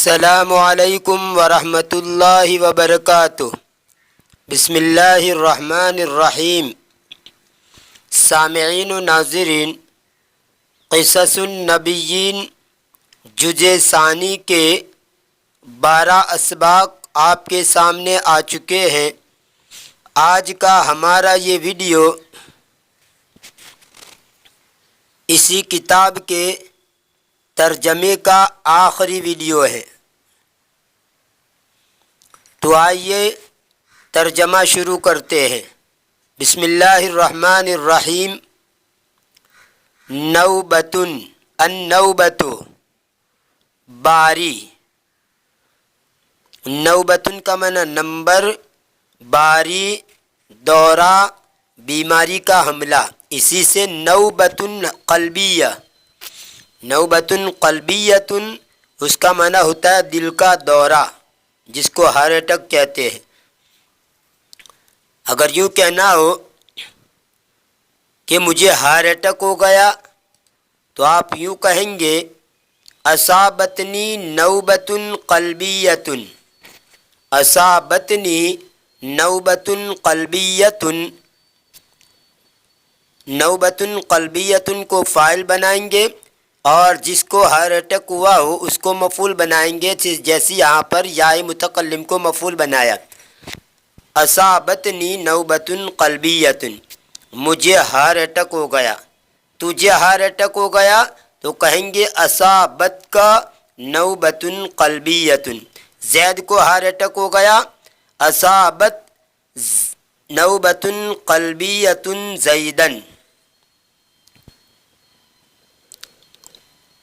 السلام علیکم ورحمۃ اللہ وبرکاتہ۔ بسم اللہ الرحمن الرحیم۔ سامعین و ناظرین، قصص النبیین جز ثانی کے 12 اسباق آپ کے سامنے آ چکے ہیں۔ آج کا ہمارا یہ ویڈیو اسی کتاب کے ترجمے کا آخری ویڈیو ہے، تو آئیے ترجمہ شروع کرتے ہیں۔ بسم اللہ الرحمن الرحیم۔ نوبتن، النوبت باری، نوبتن کا معنی نمبر، باری دورہ، بیماری کا حملہ، اسی سے نوبتن قلبیہ۔ نوبتن قلبیتن اس کا معنی ہوتا ہے دل کا دورہ، جس کو ہارٹ اٹیک کہتے ہیں۔ اگر یوں کہنا ہو کہ مجھے ہارٹ اٹیک ہو گیا تو آپ یوں کہیں گے اصابتنی نوبتن قلبیتن، اصابتنی نوبتن قلبیتن۔ نوبتن قلبیتن کو فاعل بنائیں گے اور جس کو ہارٹ اٹیک ہوا ہو اس کو مفعول بنائیں گے، جیسے یہاں پر یا متکلم کو مفعول بنایا۔ اصابتنی نوبتن قلبیتن، مجھے ہارٹ اٹیک ہو گیا، تجھے ہارٹ اٹیک ہو گیا تو کہیں گے اصابت کا نوبتن قلبیتن۔ زید کو ہارٹ اٹیک ہو گیا، اصابت نوبتن قلبیتن زیدن۔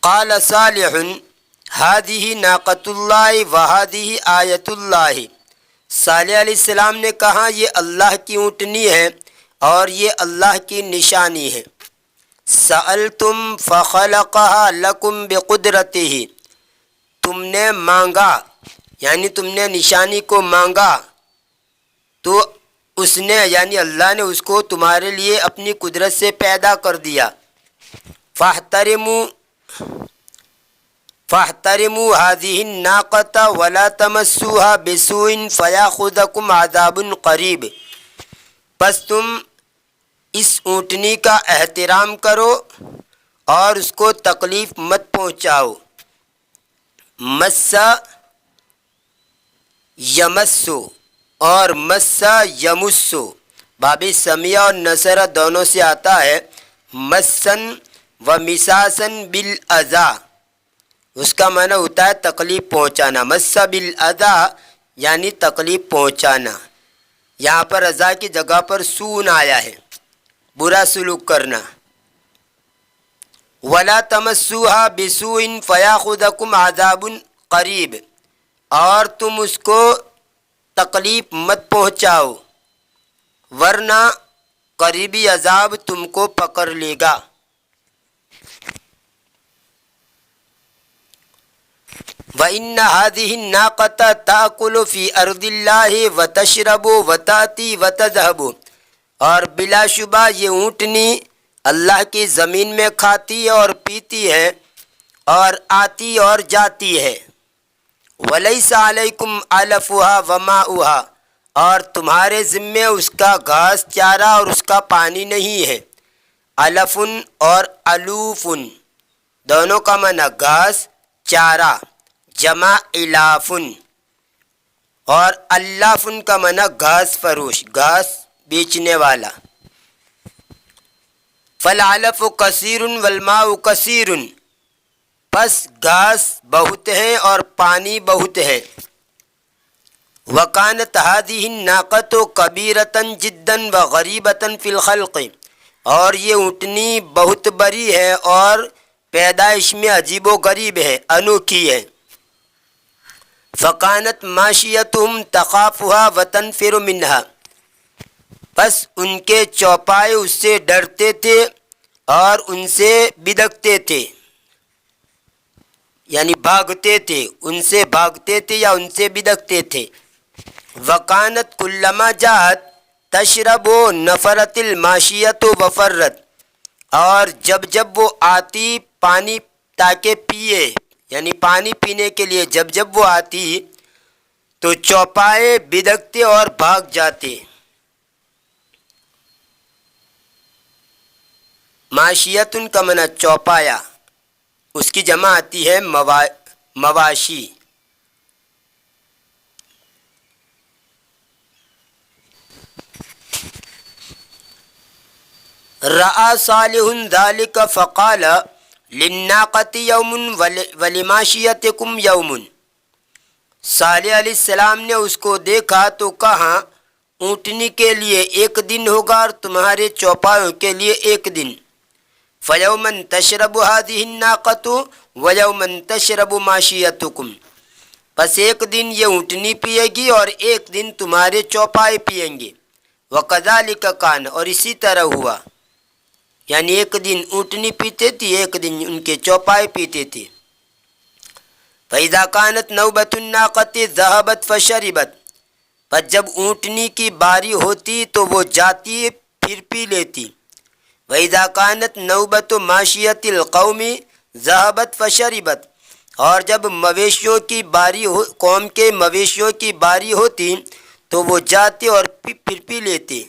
قال صالح هذه ناقۃ اللہ وهذه آیۃ اللہ۔ صالح علیہ السلام نے کہا یہ اللہ کی اونٹنی ہے اور یہ اللہ کی نشانی ہے۔ سألتم فخلقها لکم بقدرتہ، تم نے مانگا یعنی تم نے نشانی کو مانگا تو اس نے یعنی اللہ نے اس کو تمہارے لیے اپنی قدرت سے پیدا کر دیا۔ فاحترموا هذه الناقۃ ولا تمسوها بسوء فیاخذکم عذاب قریب، پس تم اس اونٹنی کا احترام کرو اور اس کو تکلیف مت پہنچاؤ۔ مسا یمسو اور مسا یمسو باب سمیع اور نصر دونوں سے آتا ہے۔ مسن و مساسن بالاذی، اس کا معنی ہوتا ہے تکلیف پہنچانا۔ مسا بالاذی یعنی تکلیف پہنچانا، یہاں پر اذی کی جگہ پر سون آیا ہے، برا سلوک کرنا۔ ولا تمسوها بسوء فیاخذکم عذاب قریب، اور تم اس کو تکلیف مت پہنچاؤ ورنہ قریبی عذاب تم کو پکڑ لے گا۔ وَإِنَّ هَذِهِ النَّاقَةَ تَأْكُلُ فِي أَرْضِ اللَّهِ وَتَشْرَبُ وَتَأْتِي وَتَذْهَبُ، اور بلا شبہ یہ اونٹنی اللہ کی زمین میں کھاتی ہے اور پیتی ہے اور آتی اور جاتی ہے۔ وَلَيْسَ عَلَيْكُمْ عَلَفُهَا وَمَاؤُهَا، اور تمہارے ذمے اس کا گھاس چارہ اور اس کا پانی نہیں ہے۔ علفن اور علوفن دونوں کا معنی گھاس چارہ، جمع الافن، اور اللافن کا معنی گھاس فروش، گھاس بیچنے والا۔ فالعلف کثیر والماء کثیر، پس گھاس بہت ہے اور پانی بہت ہے۔ وکانت هذه الناقۃ کبیرۃ جدا وغریبۃ فی الخلق، اور یہ اونٹنی بہت بڑی ہے اور پیدائش میں عجیب و غریب ہے، انوکھی ہے۔ فکانت ماشیتہم تخافها وتنفر منها، پس ان کے چوپائے اس سے ڈرتے تھے اور ان سے بدکتے تھے، یعنی بھاگتے تھے، ان سے بھاگتے تھے یا ان سے بدکتے تھے۔ وکانت کلما جاءت تشرب نفرت الماشیت وفرت، اور جب جب وہ آتی پانی تاکہ پیے یعنی پانی پینے کے لیے جب جب وہ آتی تو چوپائے بدکتے اور بھاگ جاتے۔ معاشیتن کا معنی چوپایا، اس کی جمع آتی ہے مواشی۔ رأى صالح ذلك فقال للناقة يوم ولماشيتكم يوم۔ صالح علیہ السلام نے اس کو دیکھا تو کہا اونٹنی کے لیے ایک دن ہوگا اور تمہارے چوپایوں کے لیے ایک دن۔ فَيَوْمًا تَشْرَبُ هَذِهِ النَّاقَةُ وَيَوْمًا تَشْرَبُ مَاشِيَتُكُمْ، پس ایک دن یہ اونٹنی پیے گی اور ایک دن تمہارے چوپائے پیئیں گے۔ وَكَذَلِكَ كَانَ، اور اسی طرح ہوا، یعنی ایک دن اونٹنی پیتے تھی، ایک دن ان کے چوپائے پیتے تھے۔ فَإِذَا كَانَتْ نَوْبَةُ النَّاقَةِ ذَهَبَتْ فَشَرِبَتْ، پس جب اونٹنی کی باری ہوتی تو وہ جاتی پھر پی لیتی۔ وَإِذَا كَانَتْ نَوْبَةُ مَاشِيَةِ الْقَوْمِ ذَهَبَتْ فَشَرِبَتْ، اور جب مویشیوں کی باری قوم کے مویشیوں کی باری ہوتی تو وہ جاتے اور پھر پی لیتے۔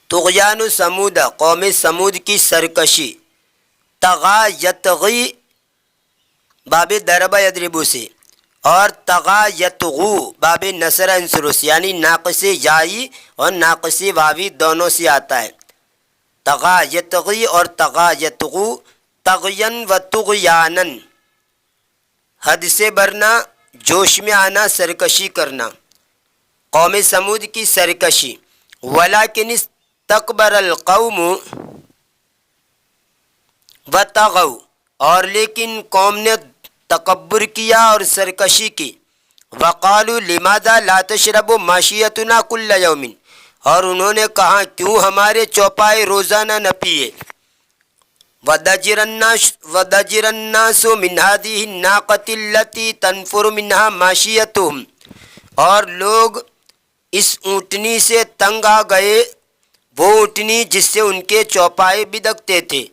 طغیان سمود، قوم سمود کی سرکشی۔ تغا یتغی باب ضرب یضرب سے، اور تغا یتغو باب نصر انصر سے، یعنی ناقص یائی اور ناقص واوی دونوں سے آتا ہے۔ تغا یتغی اور تغا یتغو، تغین و طغیانن، حد سے بڑھنا، جوش میں آنا، سرکشی کرنا۔ قوم سمود کی سرکشی۔ ولیکن استکبر القوم وطغوا، اور لیکن قوم نے تکبر کیا اور سرکشی کی۔ وقالوا لماذا لا تشرب ماشیتنا کل یوم، اور انہوں نے کہا کیوں ہمارے چوپائے روزانہ نہ پیے۔ وَضَجِرَ النَّاسُ مِنْ هَذِهِ النَّاقَةِ الَّتِي تَنْفُرُ مِنْهَا مَاشِيَتُهُمْ، اور لوگ اس اونٹنی سے تنگ آ گئے، وہ اونٹنی جس سے ان کے چوپائے بدکتے تھے۔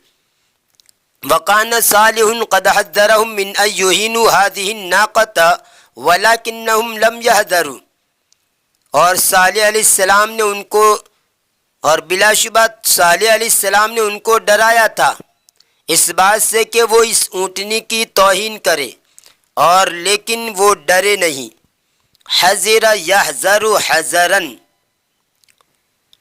وَكَانَ صَالِحٌ قَدْ حَذَّرَهُمْ مِنْ أَنْ يُهِينُوا هَذِهِ النَّاقَةَ وَلَكِنَّهُمْ لَمْ يَحْذَرُوا، اور صالح علیہ السلام نے ان کو، اور بلا شبہ صالح علیہ السلام نے ان کو ڈرایا تھا اس بات سے کہ وہ اس اونٹنی کی توہین کرے، اور لیکن وہ ڈرے نہیں۔ حذر یحذر حذرن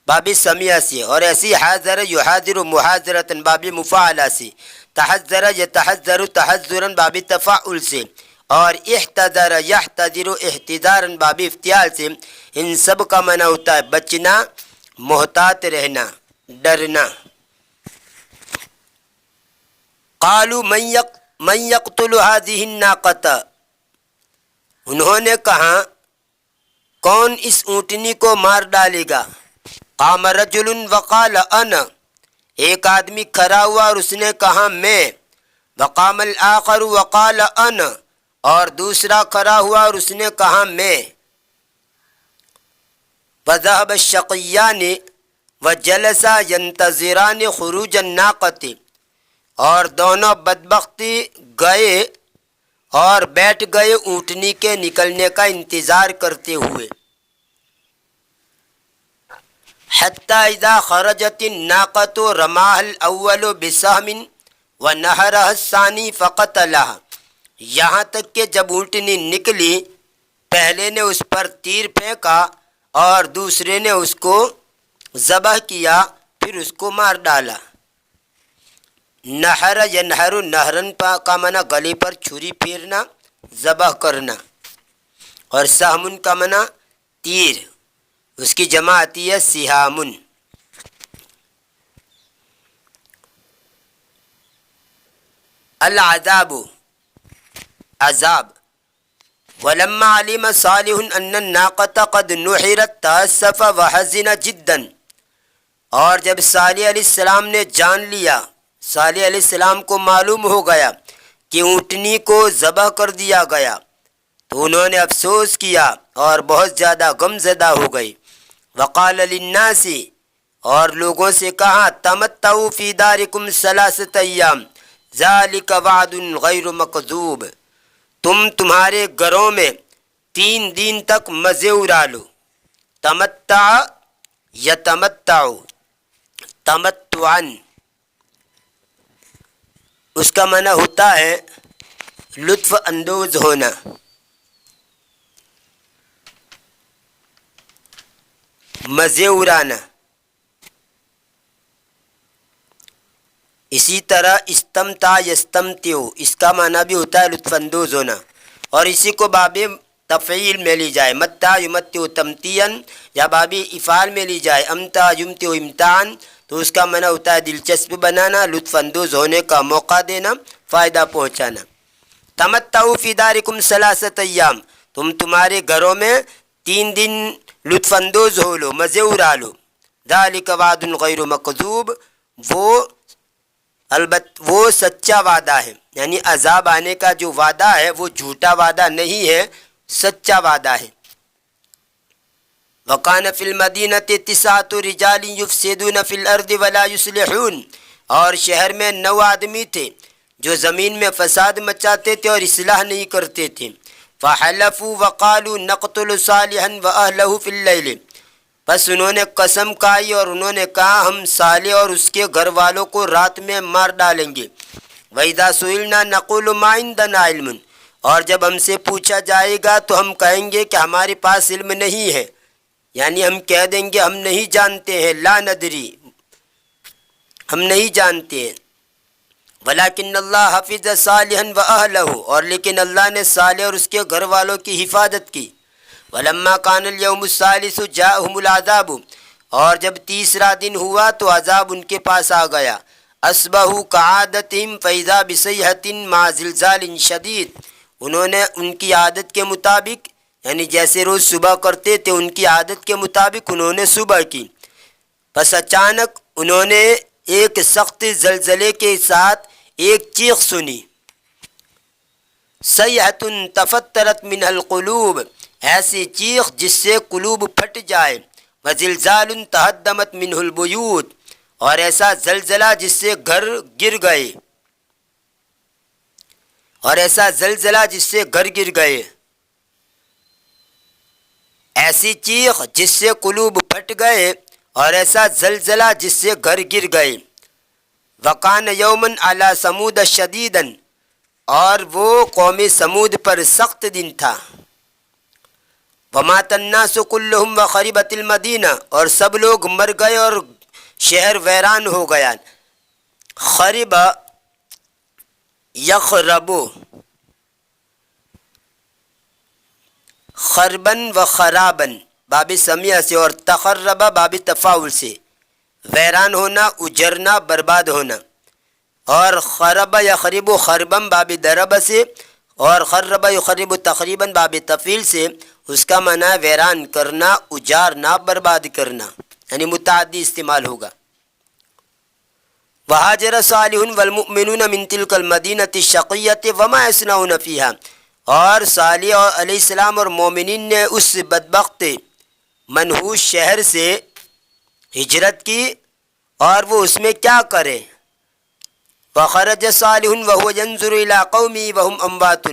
باب سمیہ سے، اور ایسی حاضر یحاضر محاضرتن باب مفاعلہ سے، تحذر یتحذر تحذرن باب تفاعل سے، اور احتذر یحتذر احتذارن باب افتعال سے۔ ان سب کا معنی ہوتا ہے بچنا، محتاط رہنا، ڈرنا۔ قالوا من یقتل هذه الناقۃ، انہوں نے کہا کون اس اونٹنی کو مار ڈالے گا۔ قام رجل وقال انا، ایک آدمی کھڑا ہوا اور اس نے کہا میں۔ وقام الآخر وقال انا، اور دوسرا کھڑا ہوا اور اس نے کہا میں۔ وذهب الشقیان وجلسا ينتظران خروج الناقۃ، اور دونوں بدبختی گئے اور بیٹھ گئے اونٹنی کے نکلنے کا انتظار کرتے ہوئے۔ حتی اذا خرجت الناقۃ رماها الاول بسهم ونحرها الثانی فقتلها، یہاں تک کہ جب اونٹنی نکلی پہلے نے اس پر تیر پھینکا اور دوسرے نے اس کو ذبح کیا، پھر اس کو مار ڈالا۔ نحر ینحر، نہرن کا معنی گلے پر چھری پھیرنا، ذبح کرنا، اور سہمن کا معنی تیر، اس کی جمع آتی ہے سہامن۔ العذاب، عذاب۔ ولما علم صالح ان الناقۃ قد نحرت تأسف وحزن جدا، اور جب صالح علیہ السلام نے جان لیا، صالح علیہ السلام کو معلوم ہو گیا کہ اونٹنی کو ذبح کر دیا گیا، تو انہوں نے افسوس کیا اور بہت زیادہ غم زدہ ہو گئی۔ وقال للناس، اور لوگوں سے کہا تمتعوا فی دارکم ثلاثۃ ایام، ذالک وعد غیر مکذوب، تمہارے گھروں میں 3 دن تک مزے اڑا لو۔ تمتع یتمتع تمتعا، اس کا معنی ہوتا ہے لطف اندوز ہونا۔ مزے اڑانا۔ اسی طرح استمتع یستمتع، اس کا معنی بھی ہوتا ہے لطف اندوز ہونا، اور اسی کو باب تفعیل میں لی جائے متع یمتع تمتیعن، یا باب افعال میں لی جائے امتع یمتع امتعان، تو اس کا معنی ہوتا ہے دلچسپ بنانا، لطف اندوز ہونے کا موقع دینا، فائدہ پہنچانا۔ تمتعوا فی دارکم 3 ایام، تمہارے گھروں میں 3 دن لطف اندوز ہو لو، مزے اڑا لو۔ ذالک وعد غیر مکذوب، وہ سچا وعدہ ہے، یعنی عذاب آنے کا جو وعدہ ہے وہ جھوٹا وعدہ نہیں ہے، سچا وعدہ ہے۔ وَقَانَ فِي الْمَدِينَةِ 9 رِجَالٍ يُفْسِدُونَ فِي الْأَرْضِ وَلَا يُصْلِحُونَ، اور شہر میں 9 آدمی تھے جو زمین میں فساد مچاتے تھے اور اصلاح نہیں کرتے تھے۔ فَحَلَفُوا وَقَالُوا نَقْتُلُ صَالِحًا وَأَهْلَهُ فِي اللَّيْلِ، بس انہوں نے قسم کھائی اور انہوں نے کہا ہم صالح اور اس کے گھر والوں کو رات میں مار ڈالیں گے۔ وَإِذَا سُئِلْنَا نَقُولُ مَا عِندَنَا عِلْمٌ، اور جب ہم سے پوچھا جائے گا تو ہم کہیں گے کہ ہمارے پاس علم نہیں ہے، یعنی ہم کہہ دیں گے ہم نہیں جانتے ہیں، لا ندری، ہم نہیں جانتے ہیں۔ ولیکن اللہ حفظ صالحا وأہلہ، اور لیکن اللہ نے صالح اور اس کے گھر والوں کی حفاظت کی۔ ولما کان اليوم الثالث جاءهم العذاب، اور جب تیسرا دن ہوا تو عذاب ان کے پاس آ گیا۔ اصبحوا كعادتهم فاذا بصيحة مع زلزال شدید، انہوں نے ان کی عادت کے مطابق، یعنی جیسے روز صبح کرتے تھے ان کی عادت کے مطابق انہوں نے صبح کی، پس اچانک انہوں نے ایک سخت زلزلے کے ساتھ ایک چیخ سنی۔ صیحة تفترت من القلوب، ایسی چیخ جس سے قلوب پھٹ جائے۔ وزلزال تہدمت منہ البیوت، اور ایسا زلزلہ جس سے گھر گر گئے، اور ایسا زلزلہ جس سے گھر گر گئے، ایسی چیخ جس سے قلوب پھٹ گئے، اور ایسا زلزلہ جس سے گھر گر گئے۔ وَقَانَ يَوْمًا عَلَى ثَمُودَ شَدِيدًا، اور وہ قوم سمود پر سخت دن تھا۔ وَمَاتَ النَّاسُ كُلُّهُمْ وَخَرِبَتِ الْمَدِينَةُ، اور سب لوگ مر گئے اور شہر ویران ہو گیا۔ خرب یخرب، خربن و خرابن باب سمیہ سے، اور تخرب باب تفاعل سے، ویران ہونا، اجرنا، برباد ہونا۔ اور خرب یخرب خربن باب درب سے، اور خرب یخرب تخریباً باب تفعیل سے، اس کا معنی ویران کرنا، اجارنا، برباد کرنا، یعنی متعدی استعمال ہوگا۔ وَهَاجَرَ صَالِحٌ وَالْمُؤْمِنُونَ مِن تِلْكَ الْمَدِينَةِ الشَّقِيَّةِ وَمَا يَصْنَعُونَ فِيهَا، اور صالح علیہ السلام اور مومنین نے اس بدبخت منحوس شہر سے ہجرت کی، اور وہ اس میں کیا کرے۔ وَخَرَجَ صَالِحٌ وَهُوَ يَنظُرُ إِلَىٰ قَوْمِهِ وَهُمْ أَمْوَاتٌ،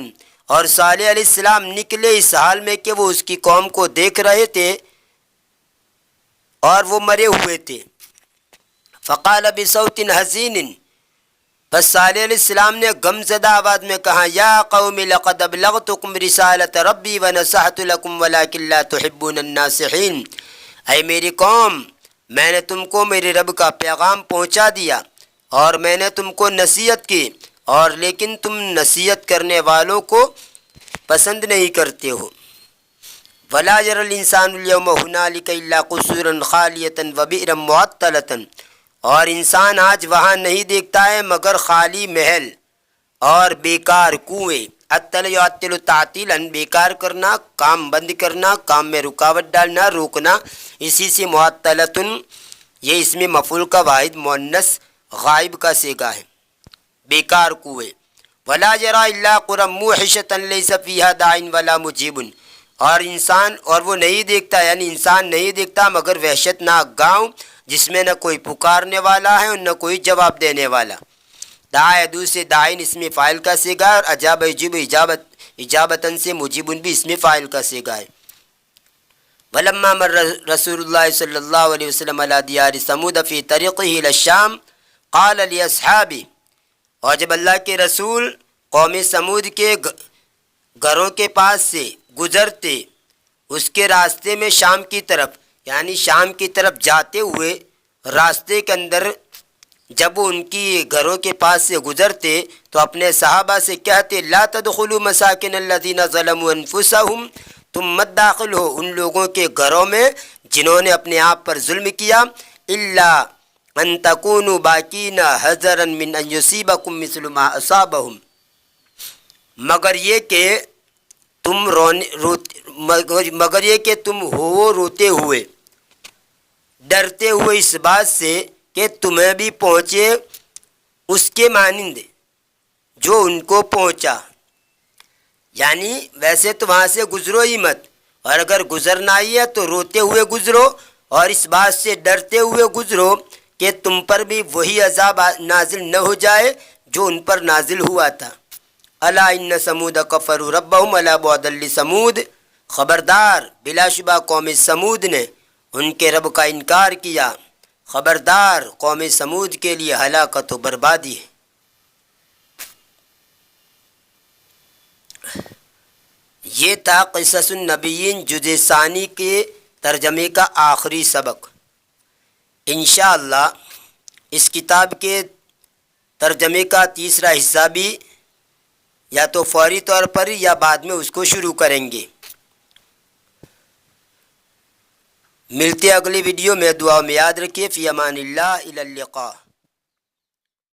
اور صالح علیہ السلام نکلے اس حال میں کہ وہ اس کی قوم کو دیکھ رہے تھے اور وہ مرے ہوئے تھے۔ فقال بصوت حزین، بس صالح علیہ السلام نے غم زدہ آواز میں کہا، یا قوم لقد ابلغتکم رسالت ربی ونصحت لکم ولکن لا تحبون الناصحین، اے میری قوم، میں نے تم کو میرے رب کا پیغام پہنچا دیا اور میں نے تم کو نصیحت کی، اور لیکن تم نصیحت کرنے والوں کو پسند نہیں کرتے ہو۔ ولا ير الانسان اليوم هنالك الا قصورا خالية وبئرا معطلة، اور انسان آج وہاں نہیں دیکھتا ہے مگر خالی محل اور بیکار کنویں۔ عطل یعطل تعطیلا، بیکار کرنا، کام بند کرنا، کام میں رکاوٹ ڈالنا، روکنا، اسی سے معطلۃ، یہ اسم مفعول کا واحد مؤنث غائب کا صیغہ ہے، بیکار کنویں۔ ولا یرا الا قرى موحشة ليس فيها داع ولا مجیب، اور وہ نہیں دیکھتا، یعنی انسان نہیں دیکھتا مگر وحشت ناک گاؤں جس میں نہ کوئی پکارنے والا ہے اور نہ کوئی جواب دینے والا۔ دعا یدعو سے داعین اسم فاعل کا صیغہ ہے، اور اجاب یجیب اجابتاً سے مجیبن بھی اسم فاعل کا صیغہ ہے۔ ولما مر رسول اللہ صلی اللہ علیہ وسلم علی دیار ثمود فی طریقہ الی الشام قال لاصحابہ، اور جب اللہ کے رسول قوم سمود کے گھروں کے پاس سے گزرتے اس کے راستے میں شام کی طرف، یعنی شام کی طرف جاتے ہوئے راستے کے اندر جب وہ ان کی گھروں کے پاس سے گزرتے تو اپنے صحابہ سے کہتے لا تدخلوا مساکن الذین ظلموا انفسہم، تم مت داخل ہو ان لوگوں کے گھروں میں جنہوں نے اپنے آپ پر ظلم کیا، الا ان تکونوا باکین حذرا من ان یصیبکم مثل ما اصابہم، مگر یہ کہ تم ہو روتے ہوئے ڈرتے ہوئے اس بات سے کہ تمہیں بھی پہنچے اس کے مانند جو ان کو پہنچا، یعنی ویسے تو وہاں سے گزرو ہی مت، اور اگر گزرنا ہی ہے تو روتے ہوئے گزرو اور اس بات سے ڈرتے ہوئے گزرو کہ تم پر بھی وہی عذاب نازل نہ ہو جائے جو ان پر نازل ہوا تھا۔ الا ان ثمود کفروا ربهم الا بعدا لثمود، خبردار بلا شبہ قوم سمود نے ان کے رب کا انکار کیا، خبردار قوم سمود کے لیے ہلاکت و بربادی ہے۔ یہ تھا قصص النبیین جزء ثانی کے ترجمے کا آخری سبق۔ انشاءاللہ اس کتاب کے ترجمے کا تیسرا حصہ بھی یا تو فوری طور پر یا بعد میں اس کو شروع کریں گے۔ ملتے اگلی ویڈیو میں، دعا میں یاد رکھیے، فی امان اللہ، الی اللقاء۔